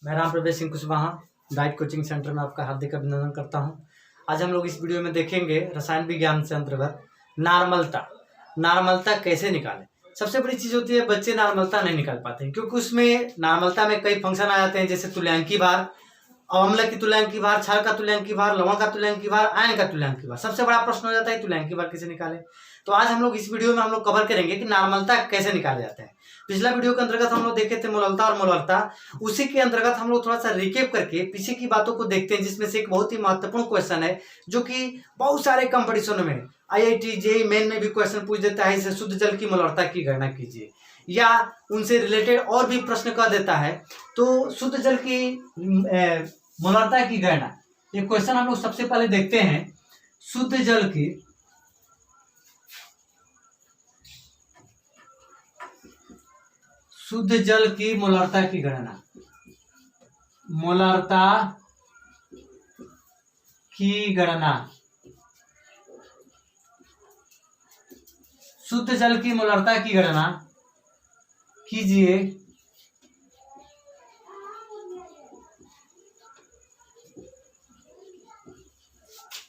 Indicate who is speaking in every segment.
Speaker 1: मैं राम प्रवेश Singh Kushwaha diet coaching centre में आपका हार्दिक अभिनंदन करता हूं। आज हम लोग इस वीडियो में देखेंगे रसायन विज्ञान से अंतर्गत नार्मलता कैसे निकालें। सबसे बड़ी चीज होती है बच्चे नार्मलता नहीं निकाल पाते हैं, क्योंकि उसमें नार्मलता में कई फंक्शन आ जाते हैं, जैसे तुल्यांकी भार, अम्ल की तुल्यांकी भार, क्षार का तुल्यांकी भार, लवण का तुल्यांकी भार, आयन का तुल्यांकी भार। सबसे बड़ा प्रश्न हो जाता है तुल्यांकी भार कैसे निकालें। तो आज हम लोग इस वीडियो में हम लोग कवर करेंगे कि नार्मलता कैसे निकाले जाते हैं। पिछला वीडियो के अंतर्गत हम लोग देखे थे मोललता और मोलरता, उसी के अंतर्गत हम लोग थोड़ा सा रिकेप करके पीछे की बातों को देखते हैं, जिसमें से एक बहुत ही महत्वपूर्ण क्वेश्चन है जो कि बहुत सारे कंपटीशन में IIT JEE मेन में भी क्वेश्चन पूछ देता है। इसे शुद्ध जल की मोलरता की गणना कीजिए, या उनसे रिलेटेड और भी प्रश्न कर देता है। तो शुद्ध जल की मोलरता की गणना, ये क्वेश्चन हम लोग सबसे पहले देखते हैं। शुद्ध जल की मोलरता की गणना, शुद्ध जल की मोलरता की गणना कीजिए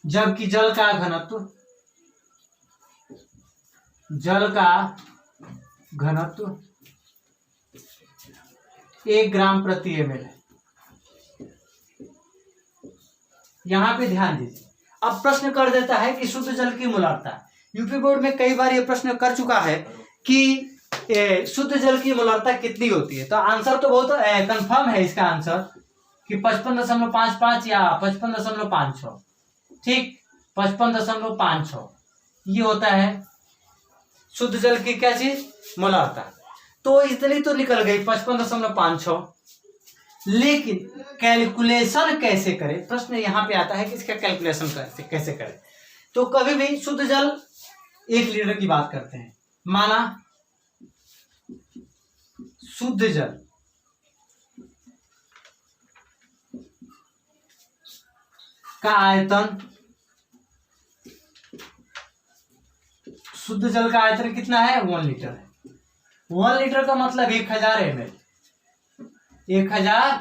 Speaker 1: जबकि जल का घनत्व 1 ग्राम प्रति ml है। यहां पे ध्यान दीजिए। अब प्रश्न कर देता है कि शुद्ध जल की मोलरता, यूपी बोर्ड में कई बार ये प्रश्न कर चुका है कि शुद्ध जल की मोलरता कितनी होती है। तो आंसर तो बहुत कंफर्म है इसका आंसर कि 55.55 या 55.56, ठीक 55.56 ये होता है शुद्ध जल की क्या चीज, मोलरता। तो इतनी तो निकल गई 55.56, लेकिन कैलकुलेशन कैसे करें, प्रश्न यहां पे आता है कि इसका कैलकुलेशन कैसे करें। तो कभी भी शुद्ध जल 1 लीटर की बात करते हैं, माना शुद्ध जल का आयतन, शुद्ध जल का आयतन कितना है, 1 लीटर है। 1 लीटर का मतलब 1000 ml, 1000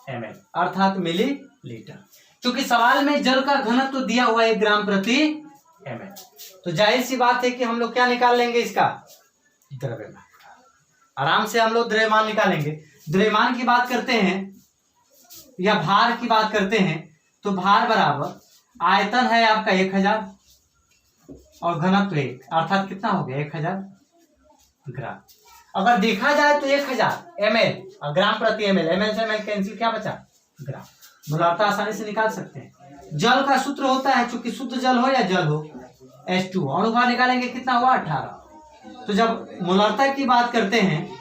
Speaker 1: ml अर्थात मिलीलीटर। क्योंकि सवाल में जल का घनत्व तो दिया हुआ है 1 ग्राम प्रति ml, तो जाहिर सी बात है कि हम लोग क्या निकाल लेंगे, इसका द्रव्यमान। आराम से हम लोग द्रव्यमान निकालेंगे। द्रव्यमान की बात करते हैं या भार की बात करते हैं, तो भार बराबर आयतन है आपका 1000 और घनत्व 1, अर्थात कितना हो गया 1000 ग्राम। अगर देखा जाए तो 1000 ml और ग्राम प्रति ml, ml से ml कैंसिल, क्या बचा, ग्राम। मोलरता आसानी से निकाल सकते हैं। जल का सूत्र होता है, चूंकि शुद्ध जल हो या जल हो, H2, अणुभार निकालेंगे कितना हुआ, 18। तो जब मोलरता की बात करते हैं,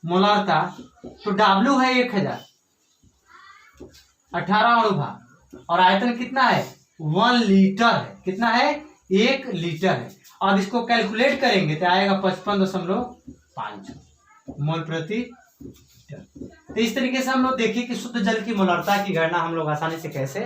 Speaker 1: मोलरता तो W है 1000, 18 अणुभार, और आयतन कितना है, 1 लीटर है। कितना है, 1 लीटर है। अब इसको कैलकुलेट करेंगे तो आएगा 55.5 मोल प्रति लीटर। तो इस तरीके से हम लोग देखिए कि शुद्ध जल की मोलरता की गणना हम लोग आसानी से कैसे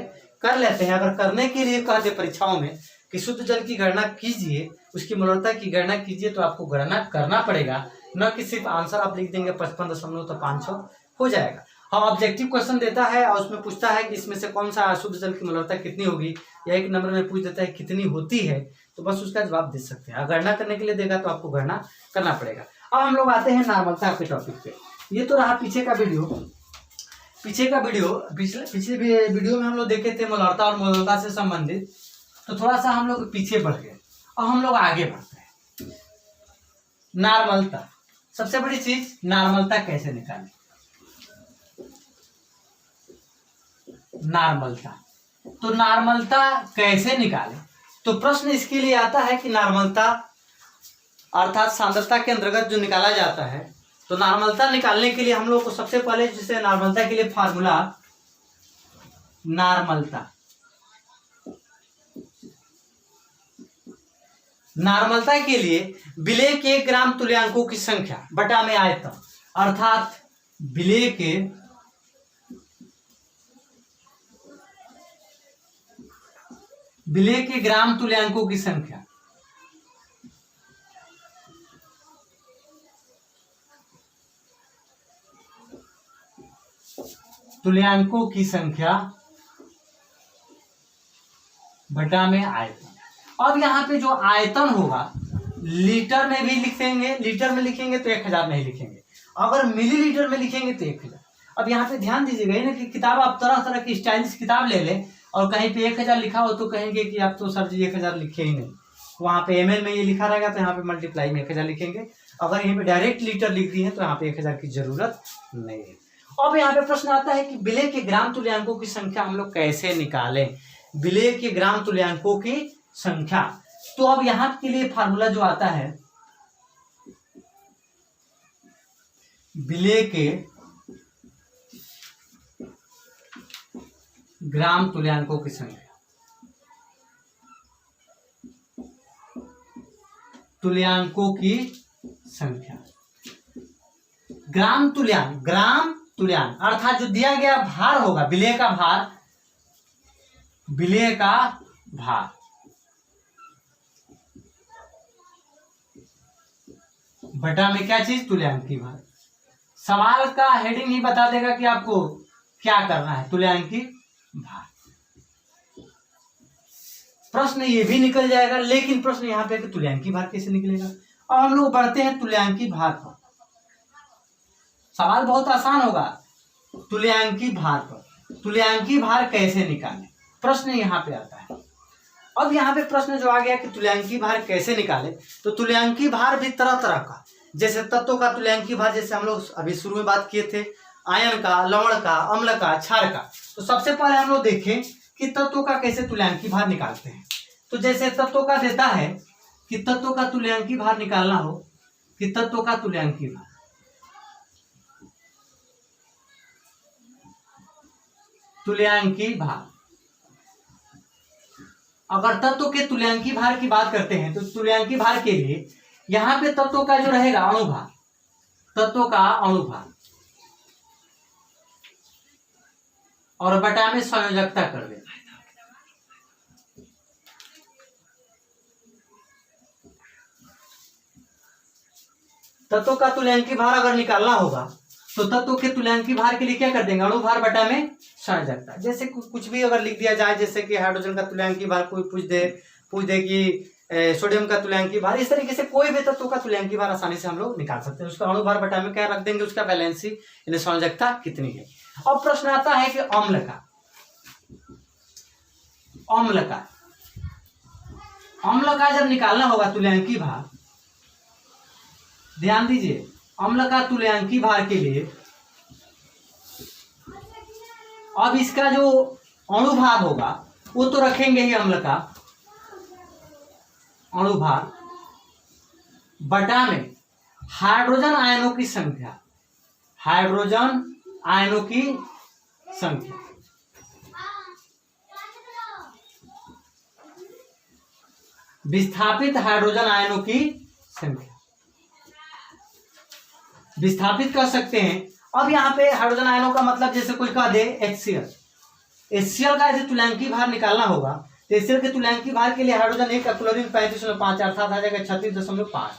Speaker 1: कर लेते हैं। अगर करने के लिए कहते परीक्षाओं में कि शुद्ध जल की गणना कीजिए, उसकी मोलरता की गणना कीजिए, तो आपको गणना करना पड़ेगा, न कि सिर्फ आंसर आप लिख देंगे 55.5 हो जाएगा। हाँ, ऑब्जेक्टिव क्वेश्चन देता है और उसमें पूछता है कि इसमें से कौन सा शुद्ध जल की मोलरता कितनी होगी, या 1 नंबर में पूछ देता है कितनी होती है, तो बस उसका जवाब दे सकते हैं। गणना करने के लिए देगा तो आपको गणना करना पड़ेगा। अब हम लोग आते हैं नार्मलता के टॉपिक पे। ये तो रहा पीछे का वीडियो। पिछले वीडियो में हम लोग देखे थे मोलरता और मोलरता से संबंधित, तो थोड़ा सा हम लोग पीछे बढ़ गए और हम लोग आगे बढ़ते हैं। नार्मलता, सबसे बड़ी चीज, नार्मलता कैसे निकालें। तो नार्मलता कैसे निकालें, तो प्रश्न इसके लिए आता है कि नार्मलता अर्थात सांद्रता के अंतर्गत जो निकाला जाता है, तो नार्मलता निकालने के लिए हम लोग को सबसे पहले, जैसे नार्मलता के लिए फार्मूला, नार्मलता के लिए विलेय के 1 ग्राम तुल्यांकों की संख्या बटा में आयतन, अर्थात विलेय के ग्राम तुल्यांकों की संख्या तुल्यांकों की संख्या बटा में आयतन। अब यहाँ पे जो आयतन होगा लीटर में भी लिखेंगे, लीटर में लिखेंगे तो 1000 नहीं लिखेंगे, अगर मिलीलीटर में लिखेंगे तो 1000। अब यहाँ पे ध्यान दीजिएगा ना कि किताब आप तरह तरह की स्टाइलिश किताब ले लें और कहीं पे 1000 लिखा हो तो कहेंगे कि आप तो सर जी 1000 लिखे ही नहीं, वहाँ पे ml में ये लिखा रहेगा तो यहाँ पे मल्टीप्लाई में 1000 लिखेंगे। अगर यहीं पे डायरेक्ट लीटर लिख दिए हैं तो यहाँ पे 1000 की जरूरत नहीं है। अब यहाँ पे प्रश्न आता है कि विलेय के ग्राम तुल्यांकों की संख्या हम लोग कैसे निकालें, विलेय के ग्राम तुल्यांकों की संख्या। तो अब यहाँ के लिए फार्मूला जो आता है, विलेय के ग्राम तुल्यांकों की संख्या, तुल्यांकों की संख्या, ग्राम तुल्यांक अर्थात जो दिया गया भार होगा, विलेय का भार, विलेय का भार बटा में क्या चीज, तुल्यांकी भार। सवाल का हेडिंग ही बता देगा कि आपको क्या करना है, तुल्यांकी भार। प्रश्न ये भी निकल जाएगा, लेकिन प्रश्न यहाँ पे कि तुल्यांकी भार कैसे निकलेगा। अब हम लोग बढ़ते हैं तुल्यांकी भार पर। सवाल बहुत आसान होगा, तुल्यांकी भार पर, तुल्यांकी भार कैसे निकालें, प्रश्न यहाँ पे आता है। अब यहाँ पे प्रश्न जो आ गया कि तुल्यांकी भार कैसे निकाले, तो तुल्यांकी भार भी तरह तरह का, जैसे तत्वों का तुल्यांकी भार, जैसे हम लोग अभी शुरू में बात किए थे, आयन का, लवण का, अम्ल का, क्षार का। तो सबसे पहले हम लोग देखें कि तत्वों का कैसे तुल्यांकी भार निकालते हैं। तो जैसे तत्वों का देता है कि तत्वों का तुल्यांकी भार निकालना हो, कि तत्वों का तुल्यांकी भार, तुल्यांकी भार, अगर तत्व के तुल्यांकी भार की बात करते हैं तो तुल्यांकी भार के लिए यहां पे तत्वों का जो रहेगा अणुभार, तत्वों का अणुभार और बटा में संयोजकता कर देना। तत्वों का तुल्यांकी भार अगर निकालना होगा तो तत्वों के तुल्यांकी भार के लिए क्या कर देंगे, अणुभार बटा में संयोजकता। जैसे कुछ भी अगर लिख दिया जाए, जैसे कि हाइड्रोजन का तुल्यांकी भार कोई पूछ दे कि सोडियम का तुल्यांकी भार, इस तरीके से कोई भी तत्व का तुल्यांकी भार आसानी से हम लोग निकाल सकते हैं। उसका अणुभार बटा में क्या रख देंगे, उसका वैलेंसी यानी संयोजकता कितनी है। अब प्रश्न आता है कि अम्ल का, अम्ल का जब निकालना होगा तुल्यांकी भार, ध्यान दीजिए, अम्ल का तुल्यांकी भार के लिए अब इसका जो अणुभार होगा वो तो रखेंगे ही, अम्ल का अणुभार बटा में हाइड्रोजन आयनों की संख्या, हाइड्रोजन आयनों की संख्या, विस्थापित हाइड्रोजन आयनों की संख्या, विस्थापित कर सकते हैं। अब यहाँ पे हाइड्रोजन आयनों का मतलब जैसे कोई कह दे HCl का यदि तुल्यांकी भार निकालना होगा तो HCl के तुल्यांकी भार के लिए हाइड्रोजन 1 का क्लोरीन 35.5 अर्थात आ जाएगा 36.5।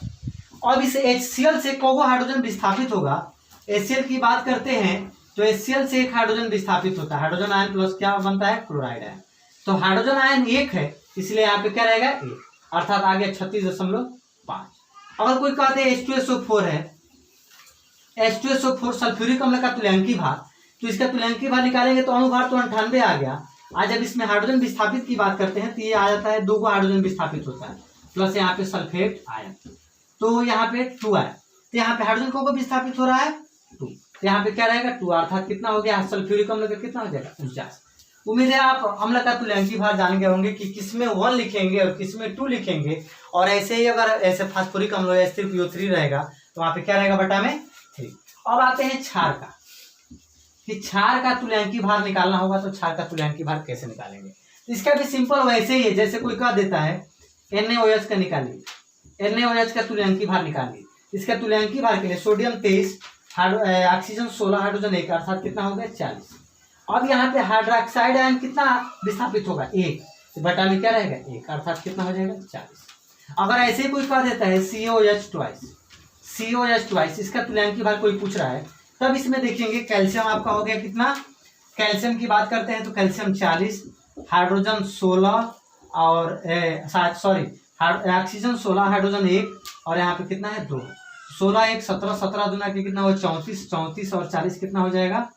Speaker 1: अब इस HCl से कौन हाइड्रोजन विस्थापित होगा, HCl की बात करते हैं तो HCl से एक हाइड्रोजन विस्थापित होता है, हाइड्रोजन आयन प्लस क्या बनता है, क्लोराइड आयन। तो हाइड्रोजन आयन 1 है, इसलिए यहाँ पे क्या रहेगा 1, अर्थात आ गया 36.5। अगर कोई कहते हैं H2SO4 है, H2SO4 सल्फ्यूरिक अम्ल का तुल्यांकी भार, तो इसका तुल्यांकी भार निकालेंगे तो अणुभार तो 98 आ गया। आज जब इसमें हाइड्रोजन विस्थापित की बात करते हैं तो ये आ जाता है 2 हाइड्रोजन विस्थापित होता है प्लस यहाँ पे सल्फेट आयन, तो यहाँ पे 2 आया। तो यहाँ पे हाइड्रोजन को विस्थापित हो रहा है 2, तो यहाँ पे क्या रहेगा 2, अर्थात कितना हो गया, सल्फ्यूरिक अम्ल का कितना हो जाएगा 49। उम्मीद है आप अम्ल का तुल्यांकी भार जान गए होंगे कि किसमें 1 लिखेंगे और किसमें 2 लिखेंगे। और ऐसे ही अगर ऐसे फास्फोरिक अम्ल या सिर्फ PO3 रहेगा तो वहाँ पे क्या रहेगा, बटा में 3। अब आते हैं क्षार का, कि क्षार का तुल्यांकी भार निकालना होगा तो क्षार का तुल्यांकी भार कैसे निकालेंगे। तो इसका भी सिंपल वैसे ही है, जैसे कोई कह देता है NaOH का निकालिए, NaOH का तुल्यांकी भार निकालिए। इसका तुल्यांकी भार के लिए सोडियम 23, ऑक्सीजन 16, हाइड्रोजन 1, अर्थात कितना हो गया 40। अब यहाँ पे हाइड्रोक्साइड आयन कितना विस्थापित होगा 1, तो बटा में क्या रहेगा 1, अर्थात कितना हो जाएगा 40। अगर ऐसे कोई कह देता है COH2, इसका तुल्यांकी भार कोई पूछ रहा है, तब इसमें देखेंगे कैल्शियम आपका हो गया कितना कैल्शियम की बात करते हैं तो कैल्शियम 40, हाइड्रोजन 16 और सॉरी ऑक्सीजन 16, हाइड्रोजन 1 और यहाँ पे कितना है 2। 16 1 17, 17 दूना के कितना हो 34, 34 और 40 कितना हो जाएगा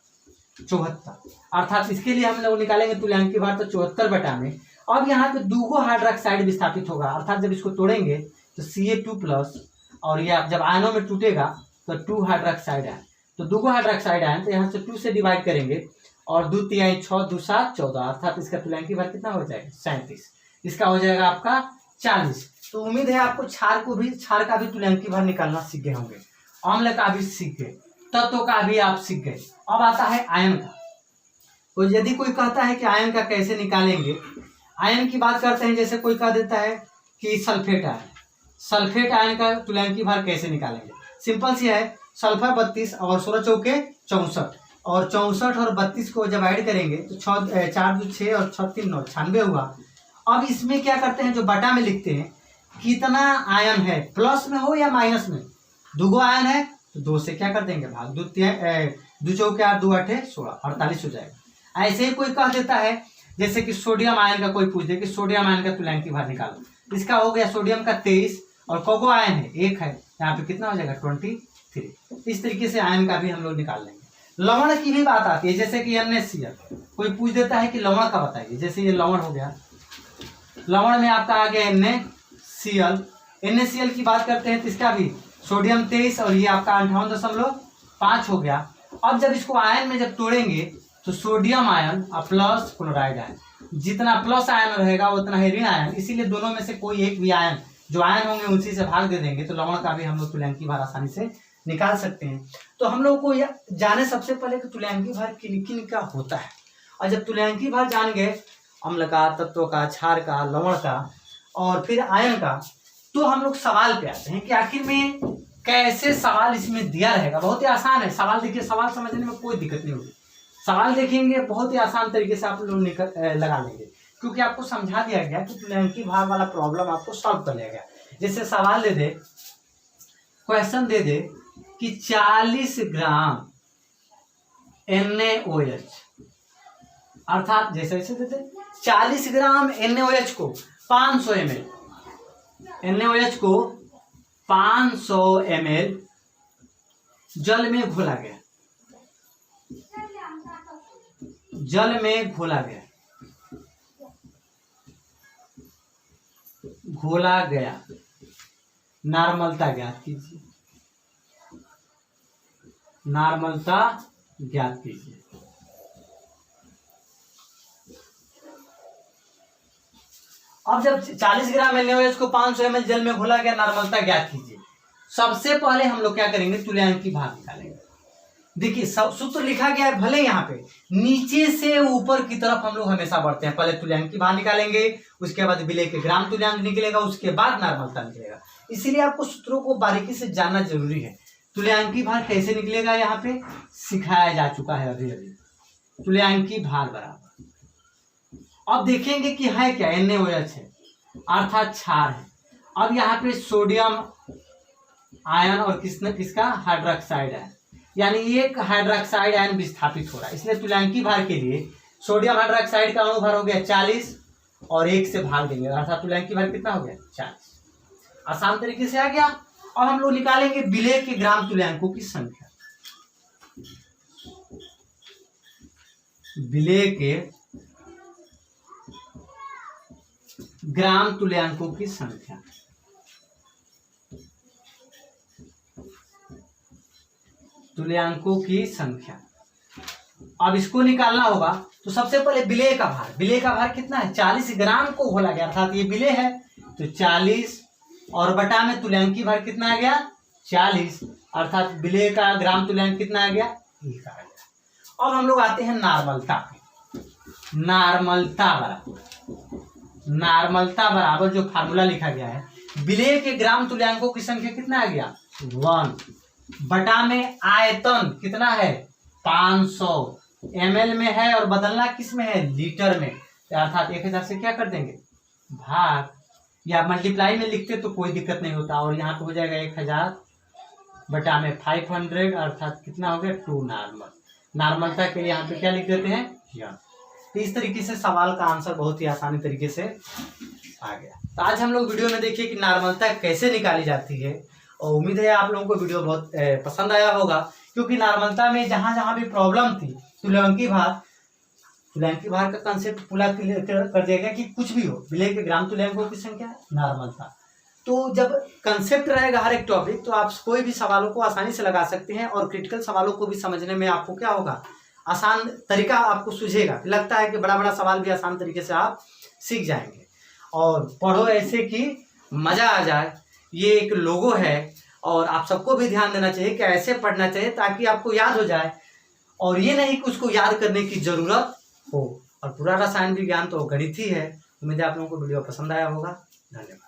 Speaker 1: 74। अर्थात इसके लिए हम लोग निकालेंगे तुल्यांकी भार तो 74 बटा में। अब यहाँ पे दूगो हाइड्रोक्साइड विस्थापित होगा, अर्थात जब इसको तोड़ेंगे तो Ca2+ और ये जब आयनों में टूटेगा तो 2 हाइड्रोक्साइड आयन, तो दूगो हाइड्रोक्साइड आयन तो यहाँ से 2 से डिवाइड करेंगे और 2 तिहाई 6 2 7 14, अर्थात इसका तुल्यांकी भार कितना हो जाएगा 37। इसका हो जाएगा आपका 40। तो उम्मीद है आपको क्षार का भी तुल्यांकी भार निकालना सीख गए होंगे, अम्ल का भी सीख गए, तत्व का भी आप सीख गए। अब आता है आयन का। तो यदि कोई कहता है कि आयन का कैसे निकालेंगे, आयन की बात करते हैं, जैसे कोई कह देता है कि सल्फेट आयन, सल्फेट आयन का तुल्यांकी भार कैसे निकालेंगे? सिंपल सी है, सल्फर 32 और 16 चौके 64 और 64 और 32 को जब ऐड करेंगे तो 4 2 6 और 6 3 9 96 हुआ। अब इसमें क्या करते हैं, जो बटा में लिखते हैं कितना आयन है, प्लस में हो या माइनस में, दूगो आयन है तो 2 से क्या कर देंगे भाग, 2 चौके 8 2 8 16 48 हो जाएगा। ऐसे ही कोई कह देता है जैसे कि सोडियम आयन का कोई पूछ दे कि सोडियम आयन का तुल्यांकी भार निकालो, इसका हो गया सोडियम का 23 और कोको आयन है 1 है, यहाँ पे कितना हो जाएगा 23। इस तरीके से आयन का भी हम लोग निकाल लेंगे। लवण की भी बात आती है, जैसे कि NaCl, कोई पूछ देता है कि लवण का बताइए, जैसे ये लवण हो गया, लवण में आपका आ गया NaCl, NaCl की बात करते हैं तो इसका भी सोडियम 23 और ये आपका 58.5 हो गया। अब जब इसको आयन में जब तोड़ेंगे तो सोडियम आयन और प्लस क्लोराइड आयन, जितना प्लस आयन रहेगा उतना ही ऋण आयन, इसीलिए दोनों में से कोई एक भी आयन जो आयन होंगे उसी से भाग दे देंगे, तो लवण का भी हम लोग तुल्यांकी भार आसानी से निकाल सकते हैं। तो हम लोग को जाने सबसे पहले कि तुल्यांकी भार किन किन का होता है, और जब तुल्यांकी भार जान गए अम्ल का, तत्व का, क्षार का, लवण का और फिर आयन का, तो हम लोग सवाल पे आते हैं कि आखिर में कैसे सवाल इसमें दिया रहेगा। बहुत ही आसान है सवाल, देखिए सवाल समझने में कोई दिक्कत नहीं होगी, सवाल देखेंगे बहुत ही आसान तरीके से आप लोग लगा लेंगे, क्योंकि आपको समझा दिया गया कि तुल्यांकी भार वाला प्रॉब्लम आपको सॉल्व कर लिया गया। जैसे सवाल दे दे, क्वेश्चन दे दे कि 40 ग्राम NaOH, अर्थात जैसे ऐसे देते 40 ग्राम NaOH को 500 ml, NaOH को 500 ml जल में घोला गया, जल में घोला गया, घोला गया, नॉर्मलता ज्ञात कीजिए, नॉर्मलता ज्ञात कीजिए। अब जब 40 ग्राम NaOH को 500 ml जल में घोला गया, नॉर्मलता ज्ञात कीजिए। सबसे पहले हम लोग क्या करेंगे, तुल्यांकी भार निकालेंगे। देखिए सूत्र लिखा गया है, भले यहाँ पे नीचे से ऊपर की तरफ हम लोग हमेशा बढ़ते हैं, पहले तुल्यांकी भार निकालेंगे, उसके बाद विलेय के ग्राम तुल्यांक निकलेगा, उसके बाद नॉर्मलता निकलेगा। इसीलिए आपको सूत्रों को बारीकी से जानना जरूरी है। तुल्यांकी भार कैसे निकलेगा यहाँ पे सिखाया जा चुका है अभी अभी। तुल्यांकी भार बराबर, अब देखेंगे कि है क्या, NaOH है अर्थात क्षार है। अब यहाँ पे सोडियम आयन और किसका हाइड्रोक्साइड आयन, यानी एक हाइड्रोक्साइड आयन विस्थापित हो रहा है, इसलिए तुल्यांकी भार के लिए सोडियम हाइड्रोक्साइड का अणु भार हो गया 40 और 1 से भाग देंगे, अर्थात तुल्यांकी भार कितना हो गया 40। आसान तरीके से आ गया। अब हम लोग निकालेंगे विलेय के ग्राम तुल्यांकों की संख्या, विलेय के ग्राम तुल्यांकों की संख्या। तुल्यांकों की संख्या, अब इसको निकालना होगा तो सबसे पहले विलेय का भार, विलेय का भार कितना है 40 ग्राम को घोला गया, अर्थात ये विलेय है तो 40 और बटा में तुल्यांकी भार कितना आ गया 40, अर्थात विलेय का ग्राम तुल्यांक कितना आ गया 1 आ गया। अब हम लोग आते हैं नॉर्मलता पे। नॉर्मलता बराबर जो फार्मूला लिखा गया है, विलेय के ग्राम तुल्यांकों की संख्या कितना आ गया 1 बटा में आयतन कितना है 500 ml में है और बदलना किस में है लीटर में, अर्थात 1000 से क्या कर देंगे भाग, या मल्टीप्लाई में लिखते तो कोई दिक्कत नहीं होता, और यहाँ पे हो जाएगा 1000 बटा में 500, अर्थात कितना हो गया 2 नॉर्मल। नॉर्मलता के लिए यहाँ पे क्या लिख देते हैं यन। तो इस तरीके से सवाल का आंसर बहुत ही आसानी तरीके से आ गया। तो आज हम लोग वीडियो में देखिए कि नॉर्मलता कैसे निकाली जाती है, और उम्मीद है आप लोगों को वीडियो बहुत पसंद आया होगा, क्योंकि नॉर्मलता में जहाँ जहाँ भी प्रॉब्लम थी तुल्यांकी भार का कंसेप्ट पूरा क्लियर कर दिया गया कि कुछ भी हो विलेय के ग्राम तुल्यांकों की संख्या नॉर्मलता। तो जब कंसेप्ट रहेगा हर एक टॉपिक, तो आप कोई भी सवालों को आसानी से लगा सकते हैं, और क्रिटिकल सवालों को भी समझने में आपको क्या होगा, आसान तरीका आपको सूझेगा। लगता है कि बड़ा बड़ा सवाल भी आसान तरीके से आप सीख जाएंगे। और पढ़ो ऐसे कि मज़ा आ जाए, ये एक लोगो है, और आप सबको भी ध्यान देना चाहिए कि ऐसे पढ़ना चाहिए ताकि आपको याद हो जाए, और ये नहीं कि उसको याद करने की ज़रूरत हो। और पूरा रसायन विज्ञान तो गणित ही है। उम्मीद है आप लोगों को वीडियो पसंद आया होगा। धन्यवाद।